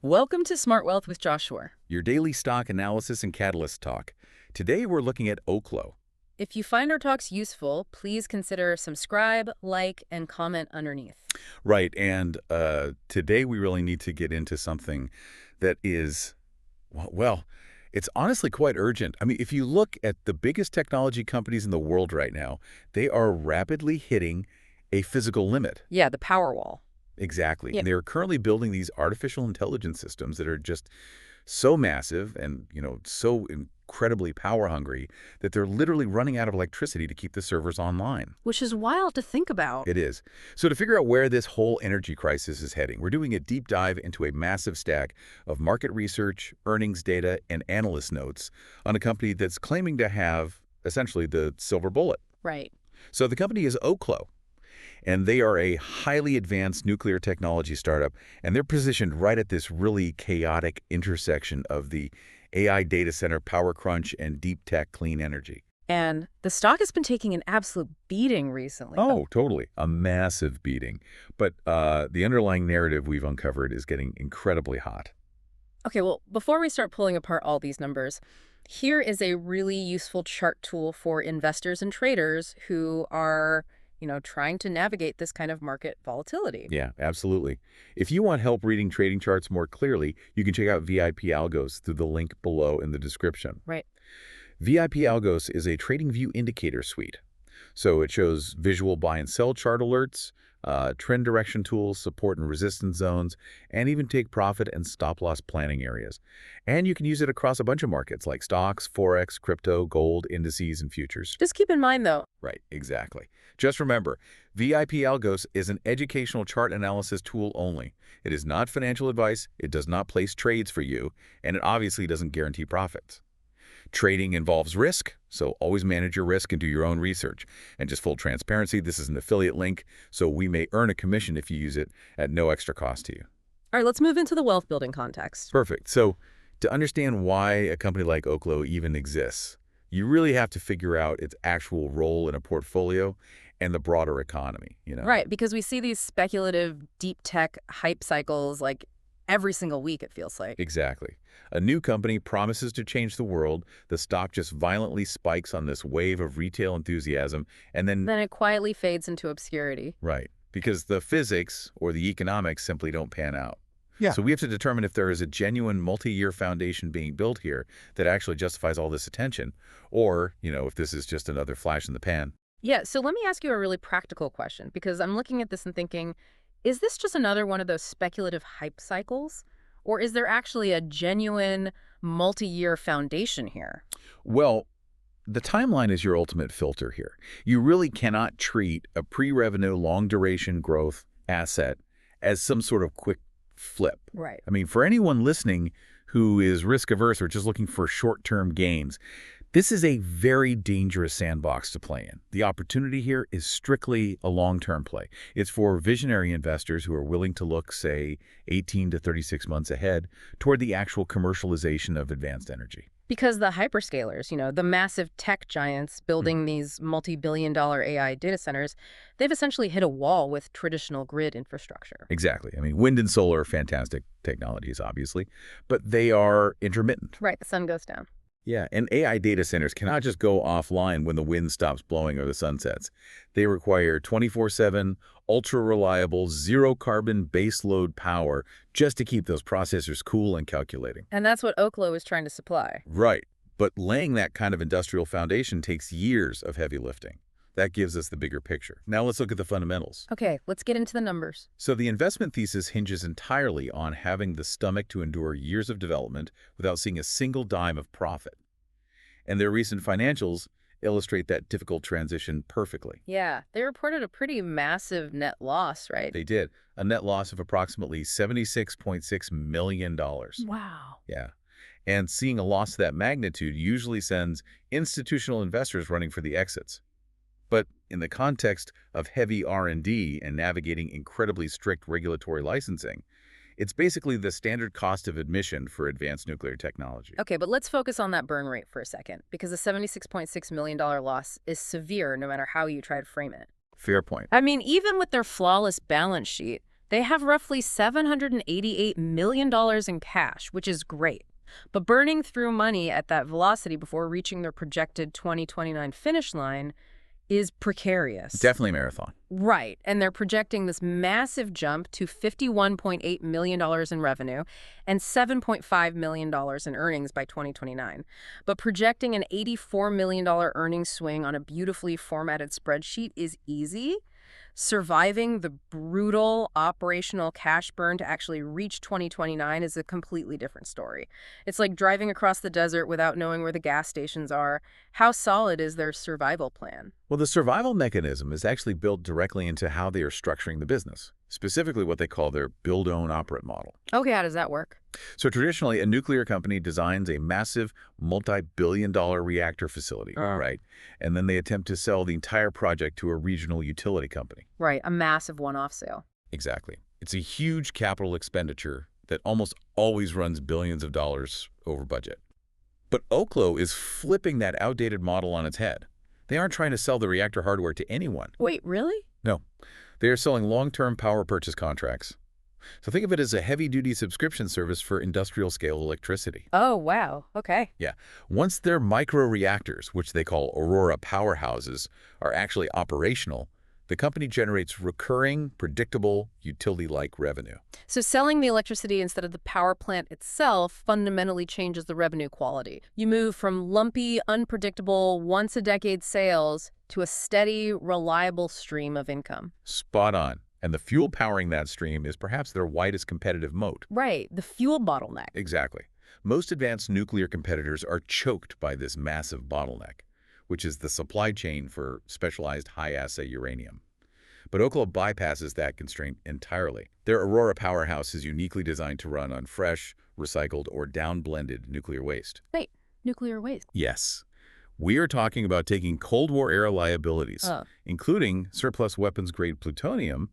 Welcome to Smart Wealth with Joshua. Your daily stock analysis and catalyst talk. Today we're looking at Oklo. If you find our talks useful, please consider subscribe, like, and comment underneath. Right, and today we really need to get into something that is, well, it's honestly quite urgent. I mean, if you look at the biggest technology companies in the world right now, they are rapidly hitting a physical limit. Yeah, the power wall. Exactly. Yeah. And they're currently building these artificial intelligence systems that are just so massive and, so incredibly power hungry that they're literally running out of electricity to keep the servers online. Which is wild to think about. It is. So to figure out where this whole energy crisis is heading, we're doing a deep dive into a massive stack of market research, earnings data, and analyst notes on a company that's claiming to have essentially the silver bullet. Right. So the company is Oklo. And they are a highly advanced nuclear technology startup, and they're positioned right at this really chaotic intersection of the AI data center power crunch and deep tech clean energy. And the stock has been taking an absolute beating recently. Oh, totally. A massive beating. But the underlying narrative we've uncovered is getting incredibly hot. Okay, well, before we start pulling apart all these numbers, here is a really useful chart tool for investors and traders who are trying to navigate this kind of market volatility. Yeah, absolutely. If you want help reading trading charts more clearly, you can check out VIP Algos through the link below in the description. Right. VIP Algos is a TradingView indicator suite. So it shows visual buy and sell chart alerts, trend direction tools, support and resistance zones, and even take profit and stop loss planning areas. And you can use it across a bunch of markets like stocks, forex, crypto, gold, indices, and futures. Just keep in mind, though. Right, exactly. Just remember, VIP Algos is an educational chart analysis tool only. It is not financial advice, it does not place trades for you, and it obviously doesn't guarantee profits. Trading involves risk, so always manage your risk and do your own research. And just full transparency, this is an affiliate link, so we may earn a commission if you use it at no extra cost to you. All right, let's move into the wealth building context. Perfect. So to understand why a company like Oklo even exists, you really have to figure out its actual role in a portfolio and the broader economy, Right, because we see these speculative deep tech hype cycles like every single week, it feels like. Exactly. A new company promises to change the world, the stock just violently spikes on this wave of retail enthusiasm, and then it quietly fades into obscurity. Right, because the physics or the economics simply don't pan out. Yeah. So we have to determine if there is a genuine multi-year foundation being built here that actually justifies all this attention, or, if this is just another flash in the pan. Yeah, so let me ask you a really practical question, because I'm looking at this and thinking, is this just another one of those speculative hype cycles? Or is there actually a genuine multi-year foundation here? Well, the timeline is your ultimate filter here. You really cannot treat a pre-revenue, long-duration growth asset as some sort of quick flip. Right. I mean, for anyone listening who is risk-averse or just looking for short-term gains, this is a very dangerous sandbox to play in. The opportunity here is strictly a long-term play. It's for visionary investors who are willing to look, say, 18 to 36 months ahead toward the actual commercialization of advanced energy. Because the hyperscalers, the massive tech giants building these multi-billion-dollar AI data centers, they've essentially hit a wall with traditional grid infrastructure. Exactly. I mean, wind and solar are fantastic technologies, obviously, but they are intermittent. Right, the sun goes down. Yeah, and AI data centers cannot just go offline when the wind stops blowing or the sun sets. They require 24/7, ultra-reliable, zero-carbon baseload power just to keep those processors cool and calculating. And that's what Oklo is trying to supply. Right, but laying that kind of industrial foundation takes years of heavy lifting. That gives us the bigger picture. Now let's look at the fundamentals. Okay, let's get into the numbers. So the investment thesis hinges entirely on having the stomach to endure years of development without seeing a single dime of profit. And their recent financials illustrate that difficult transition perfectly. Yeah, they reported a pretty massive net loss, right? They did. A net loss of approximately $76.6 million. Wow. Yeah. And seeing a loss of that magnitude usually sends institutional investors running for the exits. But in the context of heavy R&D and navigating incredibly strict regulatory licensing, it's basically the standard cost of admission for advanced nuclear technology. Okay, but let's focus on that burn rate for a second, because a $76.6 million loss is severe no matter how you try to frame it. Fair point. I mean, even with their flawless balance sheet, They have roughly $788 million in cash, which is great. But burning through money at that velocity before reaching their projected 2029 finish line is precarious. Definitely marathon. Right, and they're projecting this massive jump to $51.8 million in revenue and $7.5 million in earnings by 2029. But projecting an $84 million earnings swing on a beautifully formatted spreadsheet is easy. Surviving the brutal operational cash burn to actually reach 2029 is a completely different story. It's like driving across the desert without knowing where the gas stations are. How solid is their survival plan? Well, the survival mechanism is actually built directly into how they are structuring the business, specifically what they call their build-own-operate model. Okay, how does that work? So traditionally, a nuclear company designs a massive multi-billion-dollar reactor facility, right? And then they attempt to sell the entire project to a regional utility company. Right, a massive one-off sale. Exactly. It's a huge capital expenditure that almost always runs billions of dollars over budget. But Oklo is flipping that outdated model on its head. They aren't trying to sell the reactor hardware to anyone. Wait, really? No. They are selling long-term power purchase contracts. So think of it as a heavy-duty subscription service for industrial-scale electricity. Oh, wow. Okay. Yeah. Once their micro-reactors, which they call Aurora powerhouses, are actually operational, the company generates recurring, predictable, utility-like revenue. So selling the electricity instead of the power plant itself fundamentally changes the revenue quality. You move from lumpy, unpredictable, once-a-decade sales to a steady, reliable stream of income. Spot on. And the fuel powering that stream is perhaps their widest competitive moat. Right, the fuel bottleneck. Exactly. Most advanced nuclear competitors are choked by this massive bottleneck, which is the supply chain for specialized high-assay uranium. But Oklo bypasses that constraint entirely. Their Aurora powerhouse is uniquely designed to run on fresh, recycled, or down-blended nuclear waste. Wait, nuclear waste? Yes. We are talking about taking Cold War-era liabilities, including surplus weapons-grade plutonium,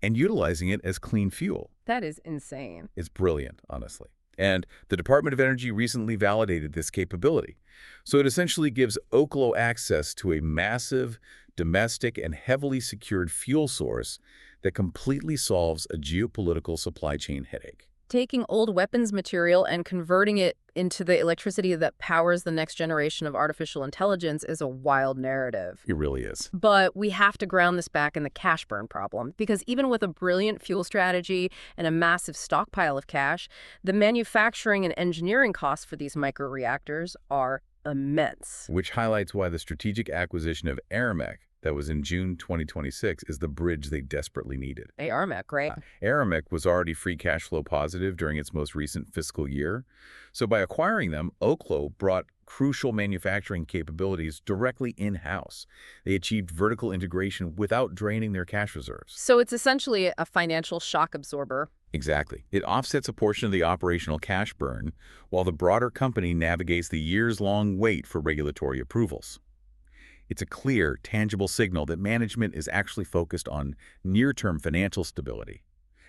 and utilizing it as clean fuel. That is insane. It's brilliant, honestly. And the Department of Energy recently validated this capability. So it essentially gives Oklo access to a massive, domestic, and heavily secured fuel source that completely solves a geopolitical supply chain headache. Taking old weapons material and converting it into the electricity that powers the next generation of artificial intelligence is a wild narrative. It really is. But we have to ground this back in the cash burn problem, because even with a brilliant fuel strategy and a massive stockpile of cash, the manufacturing and engineering costs for these microreactors are immense. Which highlights why the strategic acquisition of Aramec that was in June 2026 is the bridge they desperately needed. Hey, Armac, right? Aramec was already free cash flow positive during its most recent fiscal year. So by acquiring them, Oklo brought crucial manufacturing capabilities directly in-house. They achieved vertical integration without draining their cash reserves. So it's essentially a financial shock absorber. Exactly. It offsets a portion of the operational cash burn, while the broader company navigates the years-long wait for regulatory approvals. It's a clear, tangible signal that management is actually focused on near-term financial stability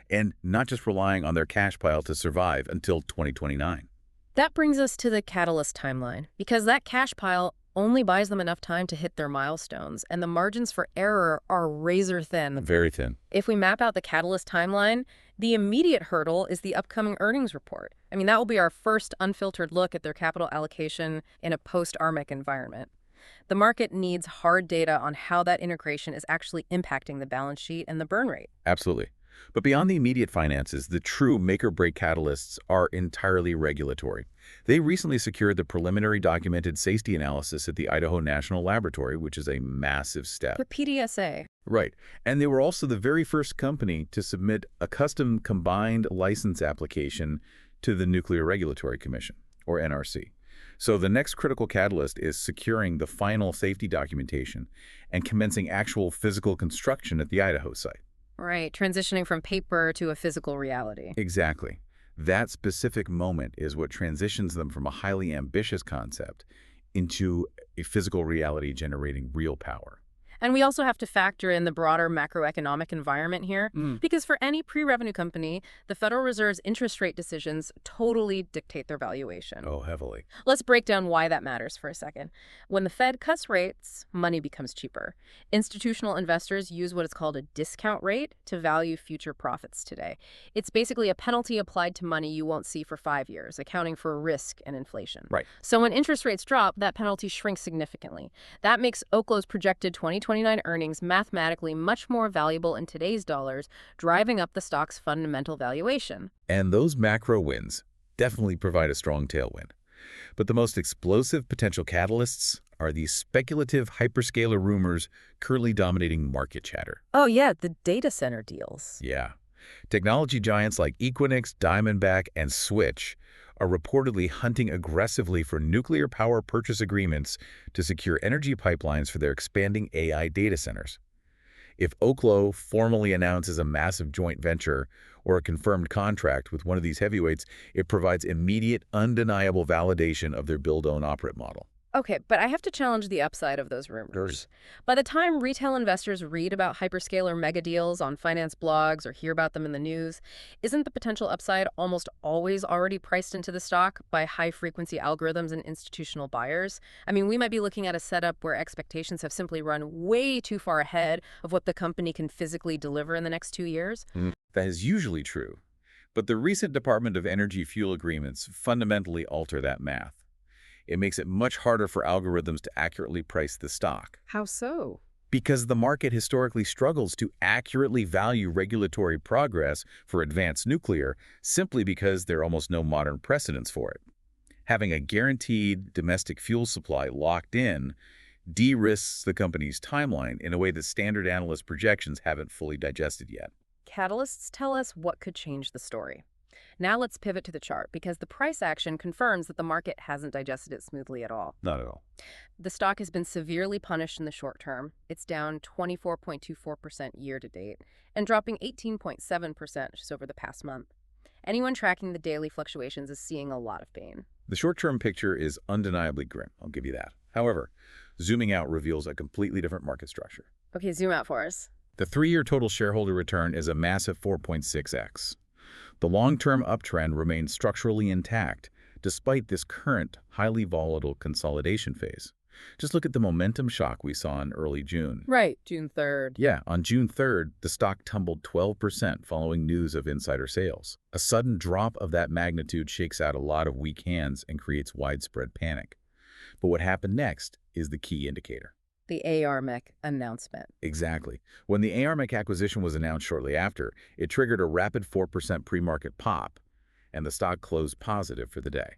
and not just relying on their cash pile to survive until 2029. That brings us to the catalyst timeline, because that cash pile only buys them enough time to hit their milestones, and the margins for error are razor thin. Very thin. If we map out the catalyst timeline, the immediate hurdle is the upcoming earnings report. I mean, that will be our first unfiltered look at their capital allocation in a post-Armac environment. The market needs hard data on how that integration is actually impacting the balance sheet and the burn rate. Absolutely. But beyond the immediate finances, the true make-or-break catalysts are entirely regulatory. They recently secured the preliminary documented safety analysis at the Idaho National Laboratory, which is a massive step. The PDSA. Right. And they were also the very first company to submit a custom combined license application to the Nuclear Regulatory Commission, or NRC. So the next critical catalyst is securing the final safety documentation and commencing actual physical construction at the Idaho site. Right, transitioning from paper to a physical reality. Exactly. That specific moment is what transitions them from a highly ambitious concept into a physical reality generating real power. And we also have to factor in the broader macroeconomic environment here, because for any pre-revenue company, the Federal Reserve's interest rate decisions totally dictate their valuation. Oh, heavily. Let's break down why that matters for a second. When the Fed cuts rates, money becomes cheaper. Institutional investors use what is called a discount rate to value future profits today. It's basically a penalty applied to money you won't see for 5 years, accounting for risk and inflation. Right. So when interest rates drop, that penalty shrinks significantly. That makes Oklo's projected 2029 earnings mathematically much more valuable in today's dollars, driving up the stock's fundamental valuation. And those macro wins definitely provide a strong tailwind. But the most explosive potential catalysts are these speculative hyperscaler rumors currently dominating market chatter. Oh yeah, the data center deals. Yeah. Technology giants like Equinix, Diamondback, and Switch are reportedly hunting aggressively for nuclear power purchase agreements to secure energy pipelines for their expanding AI data centers. If Oklo formally announces a massive joint venture or a confirmed contract with one of these heavyweights, it provides immediate, undeniable validation of their build-own-operate model. Okay, but I have to challenge the upside of those rumors. By the time retail investors read about hyperscaler mega deals on finance blogs or hear about them in the news, isn't the potential upside almost always already priced into the stock by high-frequency algorithms and institutional buyers? I mean, we might be looking at a setup where expectations have simply run way too far ahead of what the company can physically deliver in the next 2 years. That is usually true, but the recent Department of Energy fuel agreements fundamentally alter that math. It makes it much harder for algorithms to accurately price the stock. How so? Because the market historically struggles to accurately value regulatory progress for advanced nuclear simply because there are almost no modern precedents for it. Having a guaranteed domestic fuel supply locked in de-risks the company's timeline in a way that standard analyst projections haven't fully digested yet. Catalysts tell us what could change the story. Now let's pivot to the chart, because the price action confirms that the market hasn't digested it smoothly at all. Not at all. The stock has been severely punished in the short term. It's down 24.24% year to date and dropping 18.7% just over the past month. Anyone tracking the daily fluctuations is seeing a lot of pain. The short-term picture is undeniably grim, I'll give you that. However, zooming out reveals a completely different market structure. Okay, zoom out for us. The 3-year total shareholder return is a massive 4.6x. The long-term uptrend remains structurally intact, despite this current, highly volatile consolidation phase. Just look at the momentum shock we saw in early June. Right, June 3rd. Yeah, on June 3rd, the stock tumbled 12% following news of insider sales. A sudden drop of that magnitude shakes out a lot of weak hands and creates widespread panic. But what happened next is the key indicator. The ARMEC announcement. Exactly. When the ARMEC acquisition was announced shortly after, it triggered a rapid 4% pre-market pop, and the stock closed positive for the day.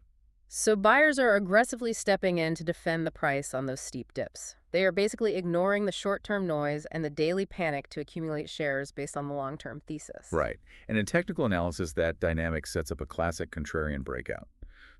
So buyers are aggressively stepping in to defend the price on those steep dips. They are basically ignoring the short-term noise and the daily panic to accumulate shares based on the long-term thesis. Right. And in technical analysis, that dynamic sets up a classic contrarian breakout.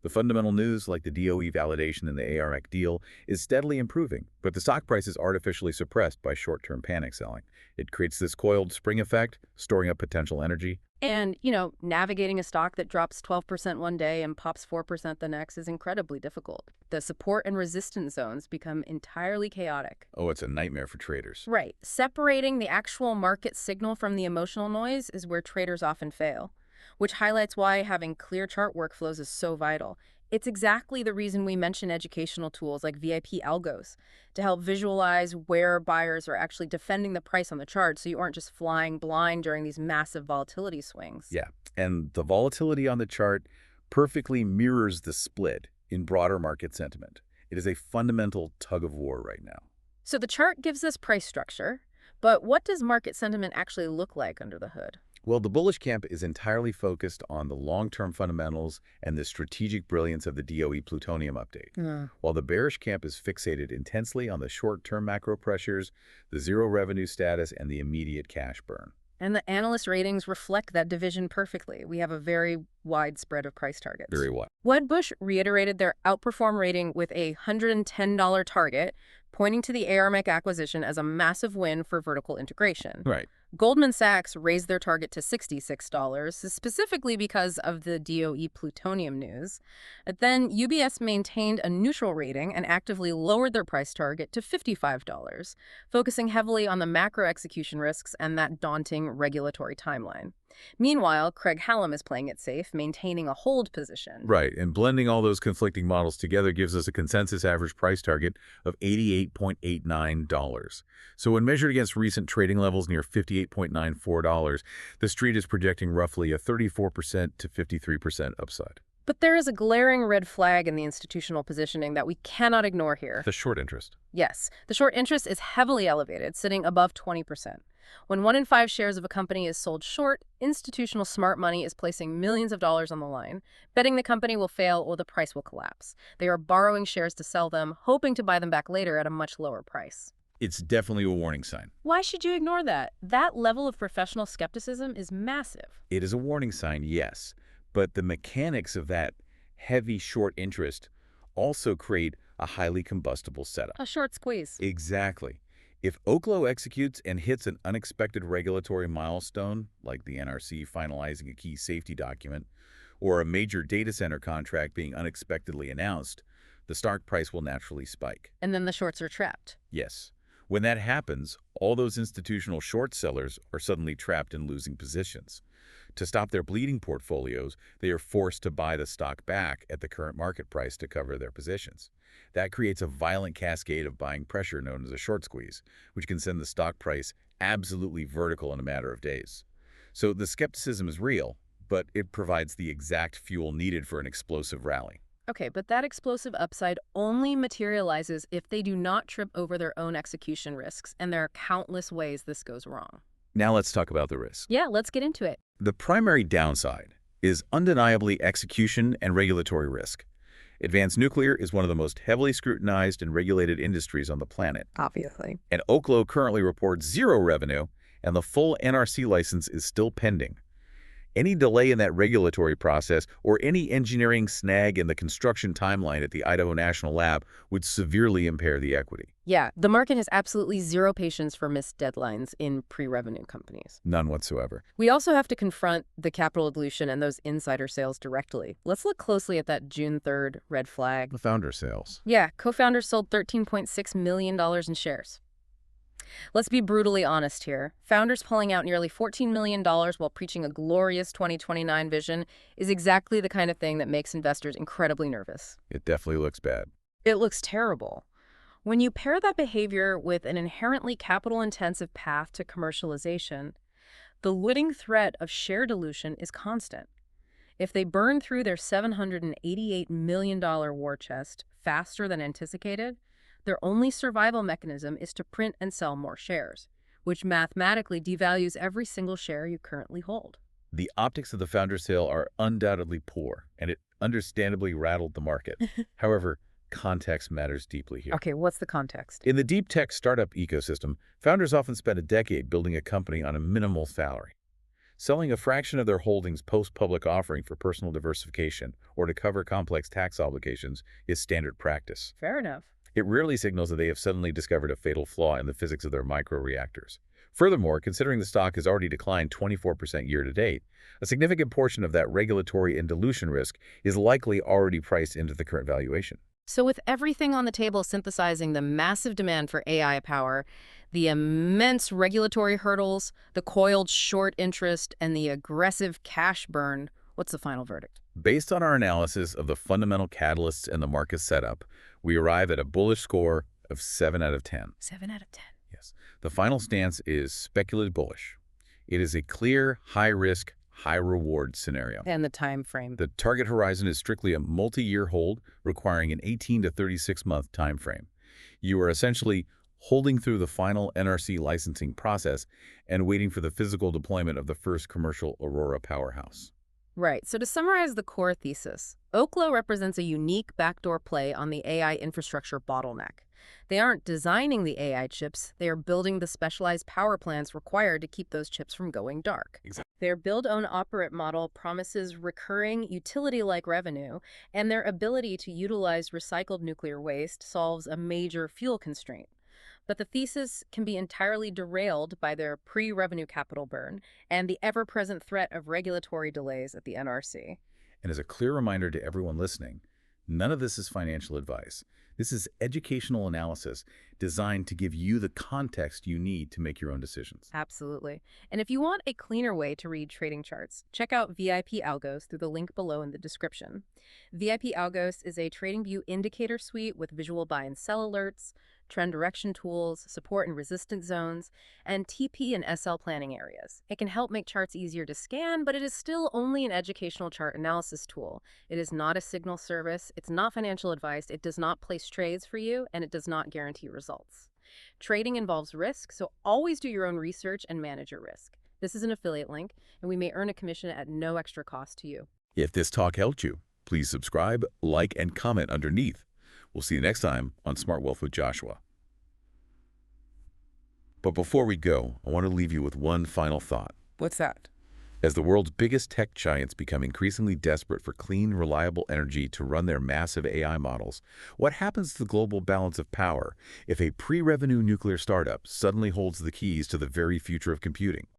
The fundamental news, like the DOE validation in the ARMEC deal, is steadily improving, but the stock price is artificially suppressed by short-term panic selling. It creates this coiled spring effect, storing up potential energy. And, navigating a stock that drops 12% one day and pops 4% the next is incredibly difficult. The support and resistance zones become entirely chaotic. Oh, it's a nightmare for traders. Right. Separating the actual market signal from the emotional noise is where traders often fail, which highlights why having clear chart workflows is so vital. It's exactly the reason we mention educational tools like VIP Algos to help visualize where buyers are actually defending the price on the chart, so you aren't just flying blind during these massive volatility swings. Yeah, and the volatility on the chart perfectly mirrors the split in broader market sentiment. It is a fundamental tug-of-war right now. So the chart gives us price structure, but what does market sentiment actually look like under the hood? Well, the bullish camp is entirely focused on the long-term fundamentals and the strategic brilliance of the DOE plutonium update, while the bearish camp is fixated intensely on the short-term macro pressures, the zero revenue status, and the immediate cash burn. And the analyst ratings reflect that division perfectly. We have a very wide spread of price targets. Very wide. Wedbush reiterated their outperform rating with a $110 target pointing to the Aramec acquisition as a massive win for vertical integration. Right. Goldman Sachs raised their target to $66, specifically because of the DOE plutonium news. But then UBS maintained a neutral rating and actively lowered their price target to $55, focusing heavily on the macro execution risks and that daunting regulatory timeline. Meanwhile, Craig Hallam is playing it safe, maintaining a hold position. Right, and blending all those conflicting models together gives us a consensus average price target of $88.89. So when measured against recent trading levels near $58.94, the street is projecting roughly a 34% to 53% upside. But there is a glaring red flag in the institutional positioning that we cannot ignore here. The short interest. Yes, the short interest is heavily elevated, sitting above 20%. When 1 in 5 shares of a company is sold short, institutional smart money is placing millions of dollars on the line, betting the company will fail or the price will collapse. They are borrowing shares to sell them, hoping to buy them back later at a much lower price. It's definitely a warning sign. Why should you ignore that? That level of professional skepticism is massive. It is a warning sign, yes, but the mechanics of that heavy short interest also create a highly combustible setup. A short squeeze. Exactly. If Oklo executes and hits an unexpected regulatory milestone, like the NRC finalizing a key safety document, or a major data center contract being unexpectedly announced, the stock price will naturally spike. And then the shorts are trapped. Yes. When that happens, all those institutional short sellers are suddenly trapped in losing positions. To stop their bleeding portfolios, they are forced to buy the stock back at the current market price to cover their positions. That creates a violent cascade of buying pressure known as a short squeeze, which can send the stock price absolutely vertical in a matter of days. So the skepticism is real, but it provides the exact fuel needed for an explosive rally. Okay, but that explosive upside only materializes if they do not trip over their own execution risks, and there are countless ways this goes wrong. Now let's talk about the risk. Yeah, let's get into it. The primary downside is undeniably execution and regulatory risk. Advanced nuclear is one of the most heavily scrutinized and regulated industries on the planet. Obviously. And Oklo currently reports zero revenue, and the full NRC license is still pending. Any delay in that regulatory process or any engineering snag in the construction timeline at the Idaho National Lab would severely impair the equity. Yeah, the market has absolutely zero patience for missed deadlines in pre-revenue companies. None whatsoever. We also have to confront the capital dilution and those insider sales directly. Let's look closely at that June 3rd red flag. The founder sales. Yeah, co-founders sold $13.6 million in shares. Let's be brutally honest here. Founders pulling out nearly $14 million while preaching a glorious 2029 vision is exactly the kind of thing that makes investors incredibly nervous. It definitely looks bad. It looks terrible. When you pair that behavior with an inherently capital-intensive path to commercialization, the looming threat of share dilution is constant. If they burn through their $788 million war chest faster than anticipated, their only survival mechanism is to print and sell more shares, which mathematically devalues every single share you currently hold. The optics of the founder sale are undoubtedly poor, and it understandably rattled the market. However, context matters deeply here. Okay, what's the context? In the deep tech startup ecosystem, founders often spend a decade building a company on a minimal salary. Selling a fraction of their holdings post-public offering for personal diversification or to cover complex tax obligations is standard practice. Fair enough. It rarely signals that they have suddenly discovered a fatal flaw in the physics of their microreactors. Furthermore, considering the stock has already declined 24% year-to-date, a significant portion of that regulatory and dilution risk is likely already priced into the current valuation. So with everything on the table synthesizing the massive demand for AI power, the immense regulatory hurdles, the coiled short interest, and the aggressive cash burn, what's the final verdict? Based on our analysis of the fundamental catalysts and the market setup, we arrive at a bullish score of 7 out of 10. 7 out of 10. Yes. The final stance is speculative bullish. It is a clear, high-risk, high-reward scenario. And the time frame. The target horizon is strictly a multi-year hold requiring an 18 to 36-month time frame. You are essentially holding through the final NRC licensing process and waiting for the physical deployment of the first commercial Aurora powerhouse. Right. So to summarize the core thesis, Oklo represents a unique backdoor play on the AI infrastructure bottleneck. They aren't designing the AI chips, they are building the specialized power plants required to keep those chips from going dark. Exactly. Their build-own-operate model promises recurring utility-like revenue, and their ability to utilize recycled nuclear waste solves a major fuel constraint. But the thesis can be entirely derailed by their pre-revenue capital burn and the ever-present threat of regulatory delays at the NRC. And as a clear reminder to everyone listening, none of this is financial advice. This is educational analysis designed to give you the context you need to make your own decisions. Absolutely. And if you want a cleaner way to read trading charts, check out VIP Algos through the link below in the description. VIP Algos is a TradingView indicator suite with visual buy and sell alerts, trend direction tools, support and resistance zones, and TP and SL planning areas. It can help make charts easier to scan, but it is still only an educational chart analysis tool. It is not a signal service, it's not financial advice, it does not place trades for you, and it does not guarantee results. Trading involves risk, so always do your own research and manage your risk. This is an affiliate link, and we may earn a commission at no extra cost to you. If this talk helped you, please subscribe, like, and comment underneath. We'll see you next time on Smart Wealth with Joshua. But before we go, I want to leave you with one final thought. What's that? As the world's biggest tech giants become increasingly desperate for clean, reliable energy to run their massive AI models, what happens to the global balance of power if a pre-revenue nuclear startup suddenly holds the keys to the very future of computing?